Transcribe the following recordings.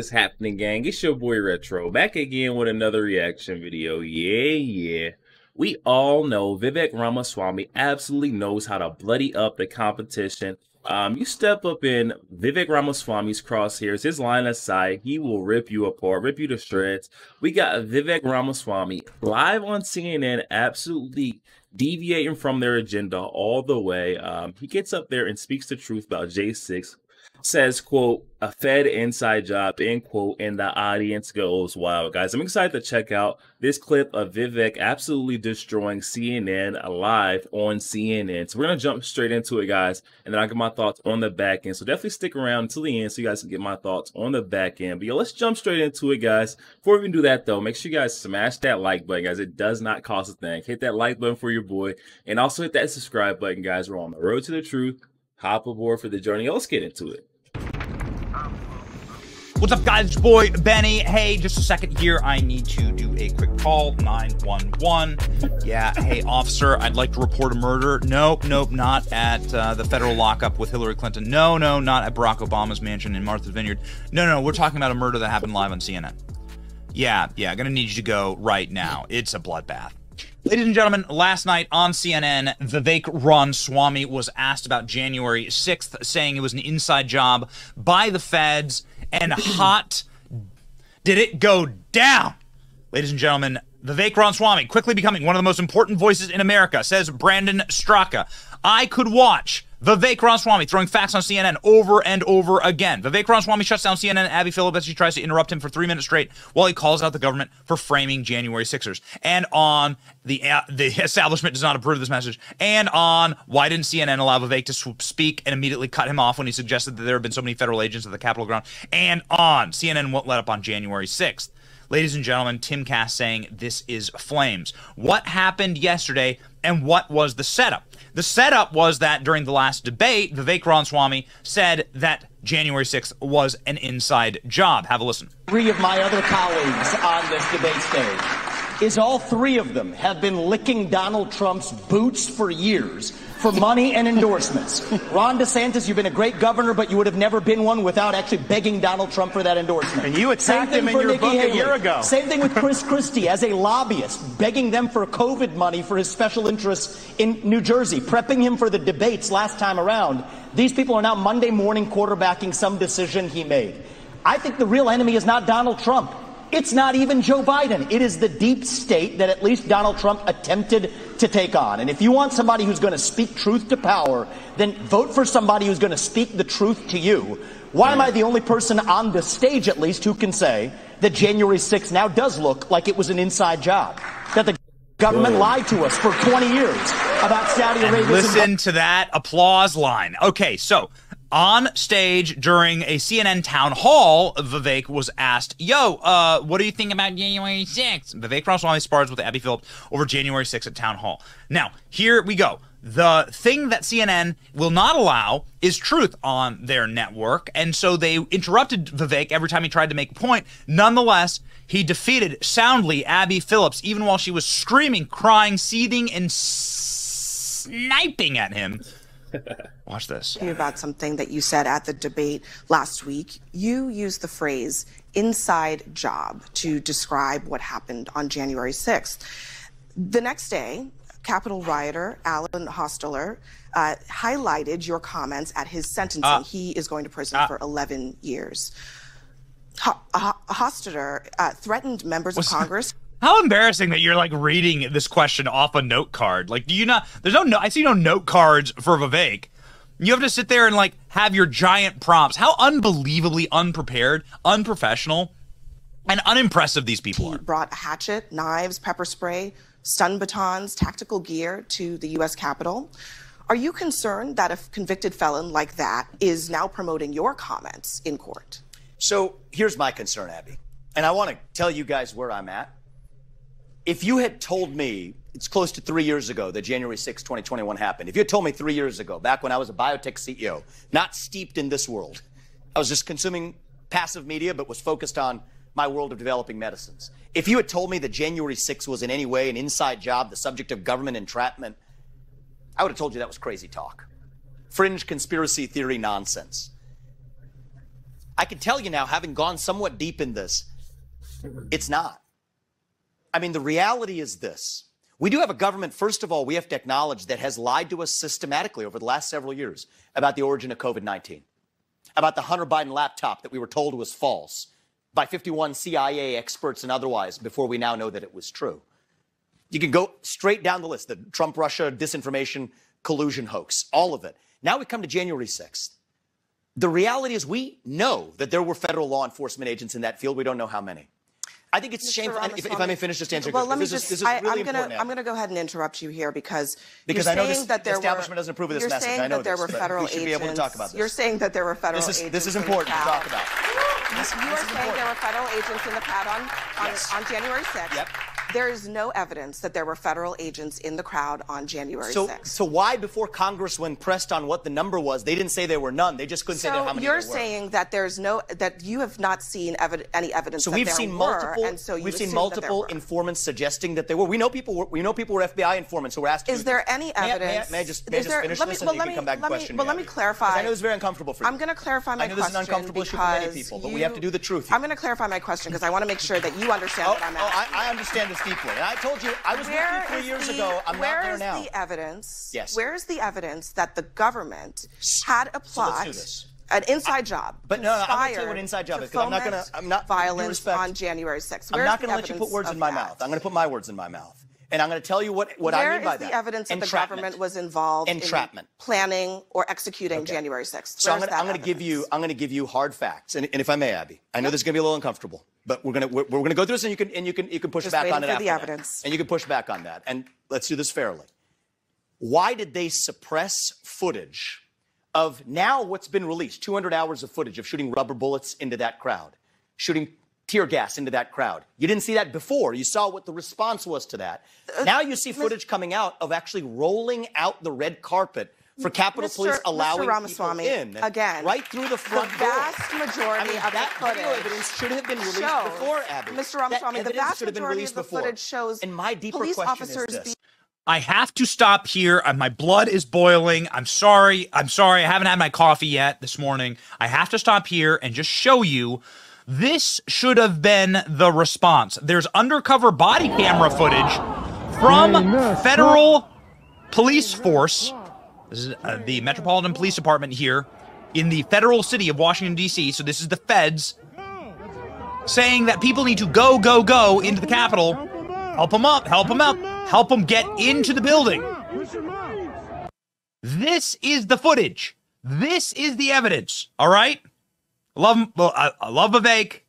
is happening, gang? It's your boy Retro, back again with another reaction video. Yeah. We all know Vivek Ramaswamy absolutely knows how to bloody up the competition. You step up in Vivek Ramaswamy's crosshairs, his line of sight, he will rip you apart, rip you to shreds. We got Vivek Ramaswamy live on CNN, absolutely deviating from their agenda all the way. He gets up there and speaks the truth about J6. Says, quote, a Fed inside job, end quote, and the audience goes wild. Guys, I'm excited to check out this clip of Vivek absolutely destroying CNN live on CNN. So we're going to jump straight into it, guys, and then I'll get my thoughts on the back end. So definitely stick around until the end so you guys can get my thoughts on the back end. But yo, let's jump straight into it, guys. Before we can do that, though, make sure you guys smash that like button, guys. It does not cost a thing. Hit that like button for your boy, and also hit that subscribe button, guys. We're on the road to the truth. Hop aboard for the journey. Let's get into it. What's up, guys? It's your boy Benny. Hey, just a second here. I need to do a quick call. 911. Yeah. Hey, officer, I'd like to report a murder. Nope, not at the federal lockup with Hillary Clinton. No, not at Barack Obama's mansion in Martha's Vineyard. No, we're talking about a murder that happened live on CNN. Yeah, gonna need you to go right now. It's a bloodbath. Ladies and gentlemen, last night on CNN, Vivek Ramaswamy was asked about January 6th, saying it was an inside job by the feds, and hot did it go down. Ladies and gentlemen, Vivek Ramaswamy quickly becoming one of the most important voices in America, says Brandon Straka. I could watch Vivek Ramaswamy throwing facts on CNN over and over again. Vivek Ramaswamy shuts down CNN and Abby Phillip as she tries to interrupt him for 3 minutes straight while he calls out the government for framing January 6ers. And on the establishment does not approve of this message. And on why didn't CNN allow Vivek to speak and immediately cut him off when he suggested that there have been so many federal agents at the Capitol ground. And on CNN won't let up on January 6th. Ladies and gentlemen, Tim Cass saying this is flames. What happened yesterday and what was the setup? The setup was that during the last debate, Vivek Ramaswamy said that January 6th was an inside job. Have a listen. 3 of my other colleagues on this debate stage is all 3 of them have been licking Donald Trump's boots for years for money and endorsements. Ron DeSantis, you've been a great governor, but you would have never been one without actually begging Donald Trump for that endorsement. And you attacked him in your book a year ago. Same thing with Chris Christie as a lobbyist, begging them for COVID money for his special interests in New Jersey, prepping him for the debates last time around. These people are now Monday morning quarterbacking some decision he made. I think the real enemy is not Donald Trump. It's not even Joe Biden. It is the deep state that at least Donald Trump attempted to take on. And if you want somebody who's going to speak truth to power, then vote for somebody who's going to speak the truth to you. Why am I the only person on the stage, at least, who can say that January 6th now does look like it was an inside job? That the government lied to us for 20 years about Saudi Arabia. Listen to that applause line. Okay, so on stage during a CNN town hall, Vivek was asked, what do you think about January 6th? Vivek Ramaswamy spars with Abby Phillip over January 6th at town hall. Now, here we go. The thing that CNN will not allow is truth on their network, and so they interrupted Vivek every time he tried to make a point. Nonetheless, he defeated soundly Abby Phillips, even while she was screaming, crying, seething, and sniping at him. Watch this. About something that you said at the debate last week. You used the phrase inside job to describe what happened on January 6th. The next day, Capitol rioter Alan Hostetter highlighted your comments at his sentencing. He is going to prison for 11 years. Hostetter threatened members of Congress. How embarrassing that you're like reading this question off a note card. Like, do you not? There's no. I see no note cards for Vivek. You have to sit there and like have your giant prompts. How unbelievably unprepared, unprofessional, and unimpressive these people are. He brought a hatchet, knives, pepper spray, stun batons, tactical gear to the U.S. Capitol. Are you concerned that a convicted felon like that is now promoting your comments in court? So here's my concern, Abby, and I want to tell you guys where I'm at. If you had told me, it's close to 3 years ago that January 6, 2021 happened. If you had told me 3 years ago, back when I was a biotech CEO, not steeped in this world, I was just consuming passive media, but was focused on my world of developing medicines. If you had told me that January 6 was in any way an inside job, the subject of government entrapment, I would have told you that was crazy talk. Fringe conspiracy theory nonsense. I can tell you now, having gone somewhat deep in this, it's not. I mean, the reality is this. We do have a government, first of all, we have to acknowledge, that has lied to us systematically over the last several years about the origin of COVID-19, about the Hunter Biden laptop that we were told was false by 51 CIA experts and otherwise before we now know that it was true. You can go straight down the list, the Trump-Russia disinformation collusion hoax, all of it. Now we come to January 6th. The reality is we know that there were federal law enforcement agents in that field. We don't know how many. I think it's shameful. If I may finish just answering. Well, let me this just. is really important. I'm going to go ahead and interrupt you here because I know this, the establishment doesn't approve of this message. I know that there were federal agents. We should be able to talk about this. You're saying that there were federal agents. This is important to talk about. You are saying there were federal agents in the crowd on January 6th. Yep. There is no evidence that there were federal agents in the crowd on January 6th. So why, before Congress, when pressed on what the number was, they didn't say there were none? They just couldn't say how many there were. So you're saying that that you have not seen any evidence that there were. We've seen multiple informants suggesting that there were. We know people were FBI informants who were asked to Is there any evidence? May I just finish this, and then you can come back and question me? Well, let me clarify. I know it's very uncomfortable for you. I'm going to clarify my question. I know this is an uncomfortable issue for many people, but we have to do the truth here. I'm going to clarify my question because I want to make sure that you understand what I'm asking. I understand this deeply. And I told you, I was with you 3 years ago. I'm not there now. Where is the evidence? Yes. Where is the evidence that the government had a plot? Let's do this. An inside job. But no, I'm going to tell you what an inside job is, because I'm not violence on January 6th. I'm not going to let you put words in my mouth. I'm going to put my words in my mouth. And I'm going to tell you what I mean by that. Where is the evidence that the government was involved in planning or executing January 6th? So I'm going to give you hard facts. And if I may, Abby, I know this is going to be a little uncomfortable, but we're going to go through this, and you can push back on it after that. And you can push back on that. And let's do this fairly. Why did they suppress footage of now what's been released, 200 hours of footage of shooting rubber bullets into that crowd, shooting tear gas into that crowd? You didn't see that before. You saw what the response was to that. Now you see footage coming out of actually rolling out the red carpet for Capitol Police allowing people in. Again, right through the front door. The vast majority of the footage evidence should have been released before, Abby. Mr. Ramaswamy, the vast majority of the footage shows and my deeper police question officers is this. I have to stop here. My blood is boiling. I'm sorry. I haven't had my coffee yet this morning. I have to stop here and just show you. This should have been the response. There's undercover body camera footage from federal police force. This is the Metropolitan Police Department here in the federal city of Washington, D.C. So this is the feds saying that people need to go into the Capitol. Help them up. Help them get into the building. This is the footage. This is the evidence. All right? I love Vivek.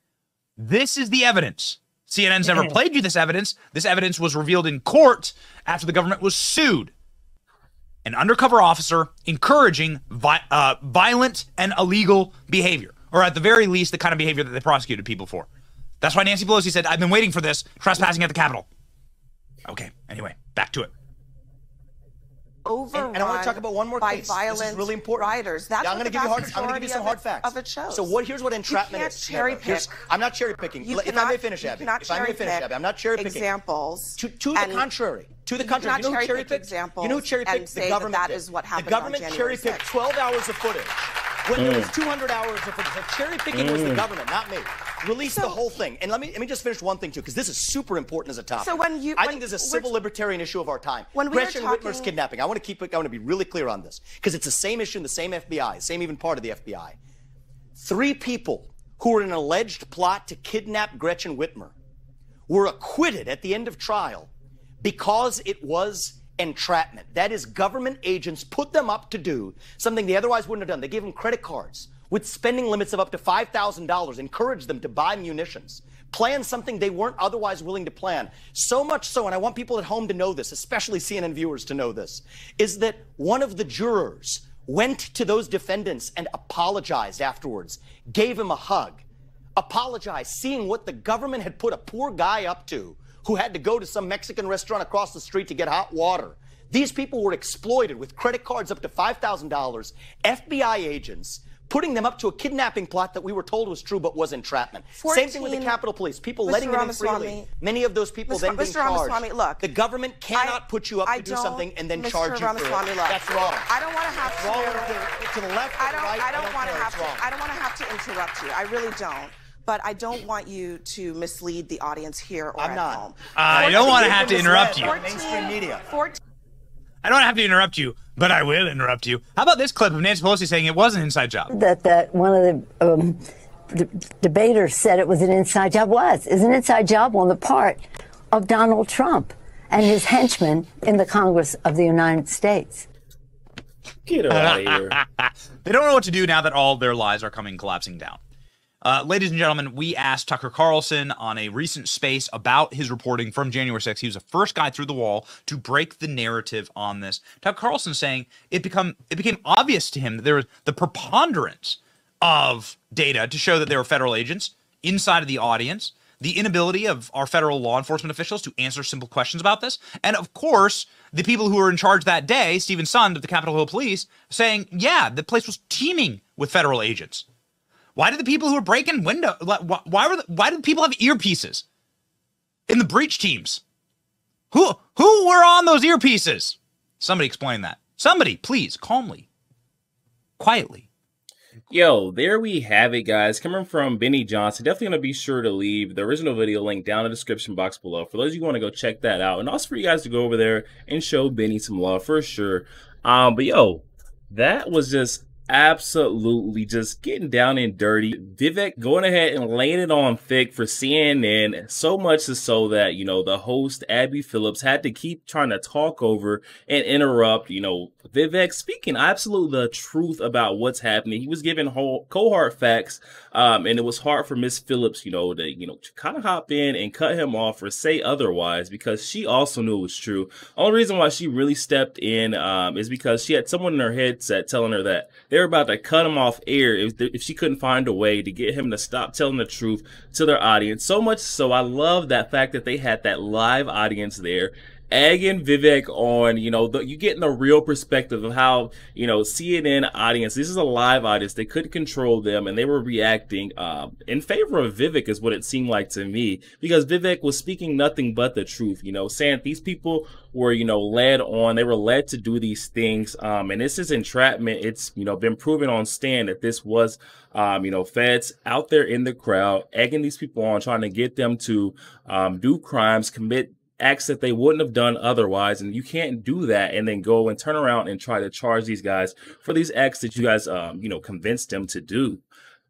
This is the evidence. CNN's never played you this evidence. This evidence was revealed in court after the government was sued. An undercover officer encouraging violent and illegal behavior, or at the very least, the kind of behavior that they prosecuted people for. That's why Nancy Pelosi said, I've been waiting for this, trespassing at the Capitol. Okay, anyway, back to it. Overrun and I want to talk about one more case. This is really important. Rioters. That's I'm going to give you some hard facts. Of it shows. So here's what entrapment is. Cherry pick. I'm not cherry picking. If I may finish, Abby. I'm not cherry picking. Examples. To the contrary. To the contrary. You know who cherry picked examples? You know who cherry picked? The government. That is what happened. The government cherry picked 12 hours of footage. When there was 200 hours of footage. So cherry picking was the government, not me. Release the whole thing. And let me just finish one thing too, because this is super important as a topic. So I think this is a civil libertarian issue of our time. Gretchen Whitmer's kidnapping. I want to be really clear on this, because it's the same issue in the same FBI, same even part of the FBI. 3 people who were in an alleged plot to kidnap Gretchen Whitmer were acquitted at the end of trial because it was entrapment. That is, government agents put them up to do something they otherwise wouldn't have done. They gave them credit cards with spending limits of up to $5,000, encouraged them to buy munitions, plan something they weren't otherwise willing to plan. So much so, and I want people at home to know this, especially CNN viewers to know this, is that one of the jurors went to those defendants and apologized afterwards, gave him a hug, apologized, seeing what the government had put a poor guy up to who had to go to some Mexican restaurant across the street to get hot water. These people were exploited with credit cards up to $5,000. FBI agents putting them up to a kidnapping plot that we were told was true but was entrapment. Same thing with the Capitol Police. People letting them in freely. Many of those people then being charged. Look, the government cannot put you up to do something and then charge you for it. That's wrong. I don't want to have to. Wrong to the left, or the right. I don't want to have to. I don't want to have to interrupt you. I really don't. But I don't want you to mislead the audience here or at home. I don't want to have to interrupt you. Mainstream media. I don't have to interrupt you, but I will interrupt you. How about this clip of Nancy Pelosi saying it was an inside job? That one of the debaters said it was an inside job. Is an inside job on the part of Donald Trump and his henchmen in the Congress of the United States. Get out of here. They don't know what to do now that all their lies are coming collapsing down. Ladies and gentlemen, we asked Tucker Carlson on a recent space about his reporting from January 6th. He was the first guy through the wall to break the narrative on this. Tucker Carlson saying it became obvious to him that there was the preponderance of data to show that there were federal agents inside of the audience, the inability of our federal law enforcement officials to answer simple questions about this, and of course, the people who were in charge that day, Stephen Sund of the Capitol Hill Police, saying, yeah, the place was teeming with federal agents. Why did the people who were breaking windows, why did people have earpieces in the breach teams? Who were on those earpieces? Somebody explain that. Somebody, please, calmly, quietly. Yo, there we have it, guys. Coming from Benny Johnson. Definitely going to be sure to leave the original video link down in the description box below for those of you who want to go check that out. And also for you guys to go over there and show Benny some love for sure. But yo, that was just absolutely just getting down and dirty. Vivek going ahead and laying it on thick for CNN, so much so that, you know, the host, Abby Phillips, had to keep trying to talk over and interrupt, you know, Vivek speaking absolutely the truth about what's happening. He was giving cohort facts, and it was hard for Miss Phillips, to kind of hop in and cut him off or say otherwise, because she also knew it was true. Only reason why she really stepped in is because she had someone in her headset telling her that they were about to cut him off air if she couldn't find a way to get him to stop telling the truth to their audience. So much so, I love that fact that they had that live audience there, egging Vivek on, you getting the real perspective of how, CNN audience, this is a live audience, they couldn't control them, and they were reacting in favor of Vivek is what it seemed like to me, because Vivek was speaking nothing but the truth, saying these people were, led on, they were led to do these things, and this is entrapment. It's, been proven on stand that this was, feds out there in the crowd, egging these people on, trying to get them to do crimes, commit acts that they wouldn't have done otherwise. And you can't do that and then go and turn around and try to charge these guys for these acts that you guys, convinced them to do.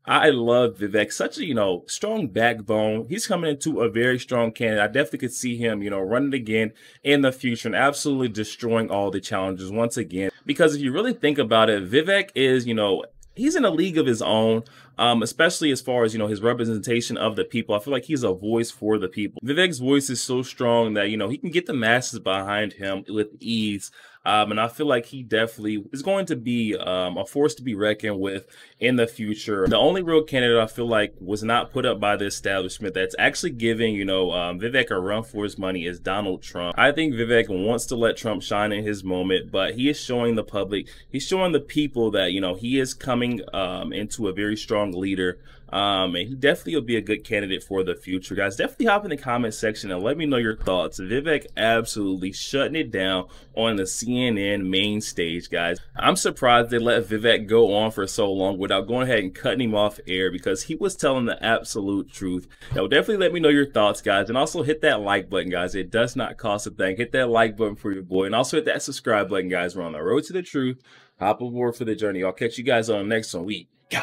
I love Vivek, such a, strong backbone. He's coming into a very strong candidate. I definitely could see him, running again in the future and absolutely destroying all the challenges once again. Because if you really think about it, Vivek is, he's in a league of his own, especially as far as, his representation of the people. I feel like he's a voice for the people. Vivek's voice is so strong that, he can get the masses behind him with ease. And I feel like he definitely is going to be a force to be reckoned with in the future. The only real candidate I feel like was not put up by the establishment that's actually giving, Vivek a run for his money is Donald Trump. I think Vivek wants to let Trump shine in his moment, but he is showing the public, he's showing the people that, he is coming into a very strong leader. And he definitely will be a good candidate for the future. Guys, definitely hop in the comment section and let me know your thoughts. Vivek absolutely shutting it down on the CNN main stage, guys. I'm surprised they let Vivek go on for so long without going ahead and cutting him off air, because he was telling the absolute truth. Now, definitely let me know your thoughts, guys. And also hit that like button, guys. It does not cost a thing. Hit that like button for your boy. And also hit that subscribe button, guys. We're on the road to the truth. Hop aboard for the journey. I'll catch you guys on the next one. We go.